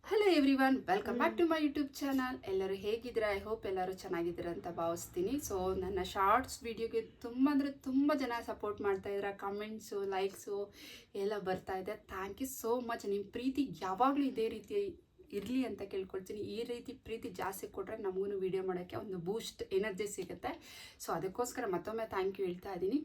Hello everyone, welcome back to my YouTube channel. ಎಲ್ಲರೂ ಹೇಗಿದ್ದೀರಾ? I hope ಎಲ್ಲರೂ ಚೆನ್ನಾಗಿದ್ದೀರಾ ಅಂತ ಭಾವಿಸ್ತೀನಿ. ಸೊ ನನ್ನ ಶಾರ್ಟ್ಸ್ ವಿಡಿಯೋಗೆ ತುಂಬ ಜನ ಸಪೋರ್ಟ್ ಮಾಡ್ತಾ ಇದ್ದೀರಾ. ಕಮೆಂಟ್ಸು, ಲೈಕ್ಸು ಎಲ್ಲ ಬರ್ತಾ ಇದೆ. Thank you so much. ನಿಮ್ಮ ಪ್ರೀತಿ ಯಾವಾಗಲೂ ಇದೇ ರೀತಿ ಇರಲಿ ಅಂತ ಕೇಳ್ಕೊಳ್ತೀನಿ. ಈ ರೀತಿ ಪ್ರೀತಿ ಜಾಸ್ತಿ ಕೊಟ್ಟರೆ ನಮಗೂ ವಿಡಿಯೋ ಮಾಡೋಕ್ಕೆ ಒಂದು ಬೂಸ್ಟ್ ಎನರ್ಜಿ ಸಿಗುತ್ತೆ. ಸೊ ಅದಕ್ಕೋಸ್ಕರ ಮತ್ತೊಮ್ಮೆ ಥ್ಯಾಂಕ್ ಯು ಹೇಳ್ತಾ ಇದ್ದೀನಿ.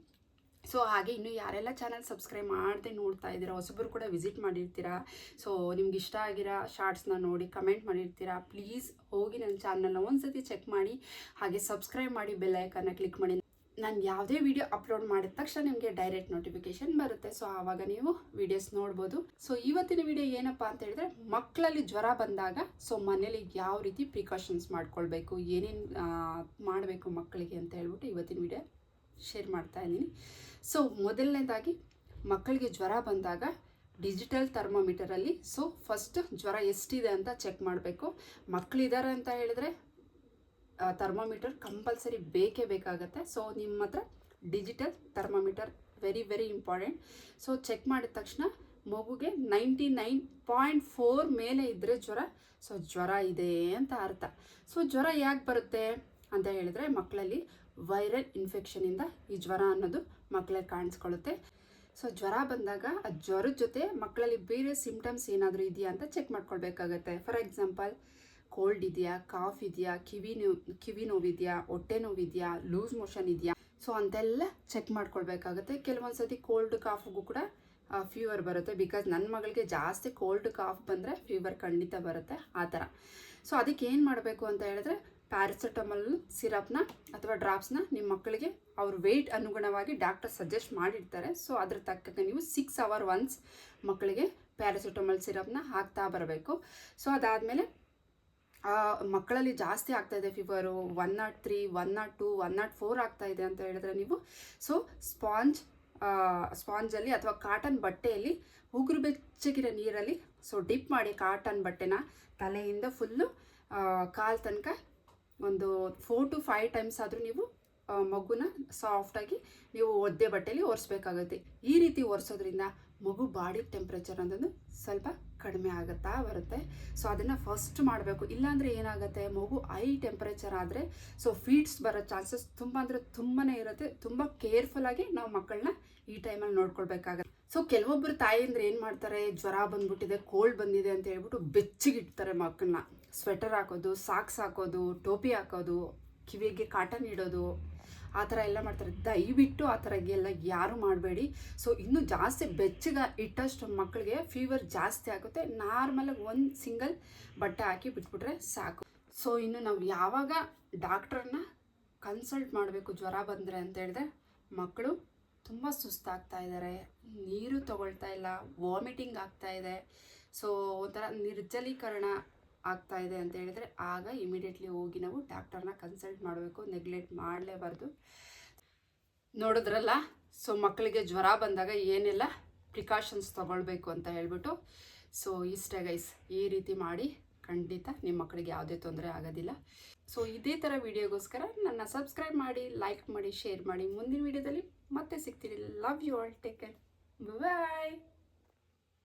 ಸೊ ಹಾಗೆ ಇನ್ನೂ ಯಾರೆಲ್ಲ ಚಾನಲ್ ಸಬ್ಸ್ಕ್ರೈಬ್ ಮಾಡದೆ ನೋಡ್ತಾ ಇದ್ದೀರಾ, ಹೊಸಬರು ಕೂಡ ವಿಸಿಟ್ ಮಾಡಿರ್ತೀರಾ. ಸೊ ನಿಮ್ಗೆ ಇಷ್ಟ ಆಗಿರೋ ಶಾರ್ಟ್ಸ್ನ ನೋಡಿ ಕಮೆಂಟ್ ಮಾಡಿರ್ತೀರಾ. ಪ್ಲೀಸ್ ಹೋಗಿ ನನ್ನ ಚಾನಲ್ನ ಒಂದ್ಸತಿ ಚೆಕ್ ಮಾಡಿ, ಹಾಗೆ ಸಬ್ಸ್ಕ್ರೈಬ್ ಮಾಡಿ, ಬೆಲ್ ಐಕನ್ನ ಕ್ಲಿಕ್ ಮಾಡಿ. ನಾನು ಯಾವುದೇ ವಿಡಿಯೋ ಅಪ್ಲೋಡ್ ಮಾಡಿದ ತಕ್ಷಣ ನಿಮಗೆ ಡೈರೆಕ್ಟ್ ನೋಟಿಫಿಕೇಶನ್ ಬರುತ್ತೆ. ಸೊ ಆವಾಗ ನೀವು ವಿಡಿಯೋಸ್ ನೋಡ್ಬೋದು. ಸೊ ಇವತ್ತಿನ ವಿಡಿಯೋ ಏನಪ್ಪ ಅಂತ ಹೇಳಿದ್ರೆ, ಮಕ್ಕಳಲ್ಲಿ ಜ್ವರ ಬಂದಾಗ ಸೊ ಮನೇಲಿ ಯಾವ ರೀತಿ ಪ್ರಿಕಾಷನ್ಸ್ ಮಾಡ್ಕೊಳ್ಬೇಕು, ಏನೇನು ಮಾಡಬೇಕು ಮಕ್ಕಳಿಗೆ ಅಂತ ಹೇಳ್ಬಿಟ್ಟು ಇವತ್ತಿನ ವಿಡಿಯೋ ಶೇರ್ ಮಾಡ್ತಾ ಇದ್ದೀನಿ. ಸೊ ಮೊದಲನೇದಾಗಿ ಮಕ್ಕಳಿಗೆ ಜ್ವರ ಬಂದಾಗ ಡಿಜಿಟಲ್ ಥರ್ಮೋಮೀಟರಲ್ಲಿ ಸೊ ಫಸ್ಟ್ ಜ್ವರ ಎಷ್ಟಿದೆ ಅಂತ ಚೆಕ್ ಮಾಡಬೇಕು. ಮಕ್ಕಳಿದ್ದಾರೆ ಅಂತ ಹೇಳಿದ್ರೆ ಥರ್ಮೋಮೀಟರ್ ಕಂಪಲ್ಸರಿ ಬೇಕೇ ಬೇಕಾಗತ್ತೆ. ಸೊ ನಿಮ್ಮ ಹತ್ರ digital thermometer very important. So check ಮಾಡಿದ ತಕ್ಷಣ ಮಗುಗೆ 99.4 ಮೇಲೆ ಇದ್ದರೆ ಜ್ವರ, ಸೊ ಜ್ವರ ಇದೆ ಅಂತ ಅರ್ಥ. ಸೊ ಜ್ವರ ಯಾಕೆ ಬರುತ್ತೆ ಅಂತ ಹೇಳಿದ್ರೆ, ಮಕ್ಕಳಲ್ಲಿ ವೈರಲ್ ಇನ್ಫೆಕ್ಷನಿಂದ ಈ ಜ್ವರ ಅನ್ನೋದು ಮಕ್ಕಳಲ್ಲಿ ಕಾಣಿಸ್ಕೊಳ್ಳುತ್ತೆ. ಸೊ ಜ್ವರ ಬಂದಾಗ ಆ ಜ್ವರದ ಜೊತೆ ಮಕ್ಕಳಲ್ಲಿ ಬೇರೆ ಸಿಂಪ್ಟಮ್ಸ್ ಏನಾದರೂ ಇದೆಯಾ ಅಂತ ಚೆಕ್ ಮಾಡ್ಕೊಳ್ಬೇಕಾಗತ್ತೆ. ಫಾರ್ ಎಕ್ಸಾಂಪಲ್, ಕೋಲ್ಡ್ ಇದೆಯಾ, ಕಾಫ್ ಇದೆಯಾ, ಕಿವಿ ನೋವಿದೆಯಾ, ಹೊಟ್ಟೆ ನೋವಿದೆಯಾ, ಲೂಸ್ ಮೋಷನ್ ಇದೆಯಾ, ಸೊ ಅಂತೆಲ್ಲ ಚೆಕ್ ಮಾಡ್ಕೊಳ್ಬೇಕಾಗತ್ತೆ. ಕೆಲವೊಂದು ಸತಿ ಕೋಲ್ಡ್ ಕಾಫ್ಗೂ ಕೂಡ ಫೀವರ್ ಬರುತ್ತೆ. ಬಿಕಾಸ್ ನನ್ನ ಮಗಳಿಗೆ ಜಾಸ್ತಿ ಕೋಲ್ಡ್ ಕಾಫ್ ಬಂದರೆ ಫೀವರ್ ಖಂಡಿತ ಬರುತ್ತೆ ಆ ಥರ. ಸೊ ಅದಕ್ಕೆ ಏನು ಮಾಡಬೇಕು ಅಂತ ಹೇಳಿದ್ರೆ, ಪ್ಯಾರಾಸಿಟಮಲ್ ಸಿರಪ್ನ ಅಥವಾ ಡ್ರಾಪ್ಸ್ನ ನಿಮ್ಮ ಮಕ್ಕಳಿಗೆ ಅವ್ರ ವೆಯ್ಟ್ ಅನುಗುಣವಾಗಿ ಡಾಕ್ಟರ್ ಸಜೆಸ್ಟ್ ಮಾಡಿರ್ತಾರೆ. ಸೊ ಅದ್ರ ತಕ್ಕಂಗೆ ನೀವು 6 hours ಒನ್ಸ್ ಮಕ್ಕಳಿಗೆ ಪ್ಯಾರಾಸಿಟಮಲ್ ಸಿರಪ್ನ ಹಾಕ್ತಾ ಬರಬೇಕು. ಸೊ ಅದಾದಮೇಲೆ ಮಕ್ಕಳಲ್ಲಿ ಜಾಸ್ತಿ ಆಗ್ತಾಯಿದೆ ಫೀವರು, 103, 102, 104 ಆಗ್ತಾಯಿದೆ ಅಂತ ಹೇಳಿದ್ರೆ ನೀವು ಸೊ ಸ್ಪಾಂಜಲ್ಲಿ ಅಥವಾ ಕಾಟನ್ ಬಟ್ಟೆಯಲ್ಲಿ ಉಗುರು ಬೆಚ್ಚಗಿರೋ ನೀರಲ್ಲಿ ಸೊ ಡಿಪ್ ಮಾಡಿ ಕಾಟನ್ ಬಟ್ಟೆನ ತಲೆಯಿಂದ ಫುಲ್ಲು ಕಾಲು ತನಕ ಒಂದು 4 to 5 times ಆದರೂ ನೀವು ಮಗುನ ಸಾಫ್ಟಾಗಿ ನೀವು ಒದ್ದೆ ಬಟ್ಟೆಯಲ್ಲಿ ಒರೆಸ್ಬೇಕಾಗುತ್ತೆ. ಈ ರೀತಿ ಒರೆಸೋದ್ರಿಂದ ಮಗು ಬಾಡಿ ಟೆಂಪ್ರೇಚರ್ ಅನ್ನೋದು ಸ್ವಲ್ಪ ಕಡಿಮೆ ಆಗುತ್ತಾ ಬರುತ್ತೆ. ಸೊ ಅದನ್ನು ಫಸ್ಟ್ ಮಾಡಬೇಕು. ಇಲ್ಲಾಂದರೆ ಏನಾಗುತ್ತೆ, ಮಗು ಹೈ ಟೆಂಪ್ರೇಚರ್ ಆದರೆ ಸೊ ಫೀಟ್ಸ್ ಬರೋ ಚಾನ್ಸಸ್ ತುಂಬಾ ಇರುತ್ತೆ. ತುಂಬ ಕೇರ್ಫುಲ್ಲಾಗಿ ನಾವು ಮಕ್ಕಳನ್ನ ಈ ಟೈಮಲ್ಲಿ ನೋಡ್ಕೊಳ್ಬೇಕಾಗತ್ತೆ. ಸೊ ಕೆಲವೊಬ್ಬರು ತಾಯಿಯಂದ್ರೆ ಏನು ಮಾಡ್ತಾರೆ, ಜ್ವರ ಬಂದ್ಬಿಟ್ಟಿದೆ, ಕೋಲ್ಡ್ ಬಂದಿದೆ ಅಂತ ಹೇಳ್ಬಿಟ್ಟು ಬೆಚ್ಚಗಿಡ್ತಾರೆ ಮಕ್ಕಳನ್ನ. ಸ್ವೆಟರ್ ಹಾಕೋದು, ಸಾಕ್ಸ್ ಹಾಕೋದು, ಟೋಪಿ ಹಾಕೋದು, ಕಿವಿಗೆ ಕಾಟನ್ ಇಡೋದು, ಆ ಥರ ಎಲ್ಲ ಮಾಡ್ತಾರೆ. ದಯವಿಟ್ಟು ಆ ಥರಗೆಲ್ಲ ಯಾರು ಮಾಡಬೇಡಿ. ಸೊ ಇನ್ನೂ ಜಾಸ್ತಿ ಬೆಚ್ಚಗೆ ಇಟ್ಟಷ್ಟು ಮಕ್ಕಳಿಗೆ ಫೀವರ್ ಜಾಸ್ತಿ ಆಗುತ್ತೆ. ನಾರ್ಮಲಾಗಿ ಒಂದು ಸಿಂಗಲ್ ಬಟ್ಟೆ ಹಾಕಿ ಬಿಟ್ಬಿಟ್ರೆ ಸಾಕು. ಸೊ ಇನ್ನು ನಾವು ಯಾವಾಗ ಡಾಕ್ಟ್ರನ್ನ ಕನ್ಸಲ್ಟ್ ಮಾಡಬೇಕು ಜ್ವರ ಬಂದರೆ ಅಂತ ಹೇಳಿದ್ರೆ, ಮಕ್ಕಳು ತುಂಬ ಸುಸ್ತಾಗ್ತಾ ಇದ್ದಾರೆ, ನೀರು ತಗೊಳ್ತಾ ಇಲ್ಲ, ವಾಮಿಟಿಂಗ್ ಆಗ್ತಾ ಇದೆ, ಸೊ ಒಂಥರ ನಿರ್ಜಲೀಕರಣ ಆಗ್ತಾ ಇದೆ ಅಂತ ಹೇಳಿದ್ರೆ ಆಗ ಇಮಿಡಿಯೇಟ್ಲಿ ಹೋಗಿ ನಾವು ಡಾಕ್ಟರ್ನ ಕನ್ಸಲ್ಟ್ ಮಾಡಬೇಕು. ನೆಗ್ಲೆಕ್ಟ್ ಮಾಡಲೇಬಾರ್ದು. ನೋಡಿದ್ರಲ್ಲ, ಸೊ ಮಕ್ಕಳಿಗೆ ಜ್ವರ ಬಂದಾಗ ಏನೆಲ್ಲ ಪ್ರಿಕಾಷನ್ಸ್ ತೊಗೊಳ್ಬೇಕು ಅಂತ ಹೇಳ್ಬಿಟ್ಟು. ಸೊ ಇಷ್ಟೇ ಗೈಸ್, ಈ ರೀತಿ ಮಾಡಿ ಖಂಡಿತ ನಿಮ್ಮ ಮಕ್ಕಳಿಗೆ ಯಾವುದೇ ತೊಂದರೆ ಆಗೋದಿಲ್ಲ. ಸೊ ಇದೇ ಥರ ವಿಡಿಯೋಗೋಸ್ಕರ ನನ್ನ ಸಬ್ಸ್ಕ್ರೈಬ್ ಮಾಡಿ, ಲೈಕ್ ಮಾಡಿ, ಶೇರ್ ಮಾಡಿ. ಮುಂದಿನ ವಿಡಿಯೋದಲ್ಲಿ ಮತ್ತೆ ಸಿಗ್ತೀನಿ. Love you all, take care, bye.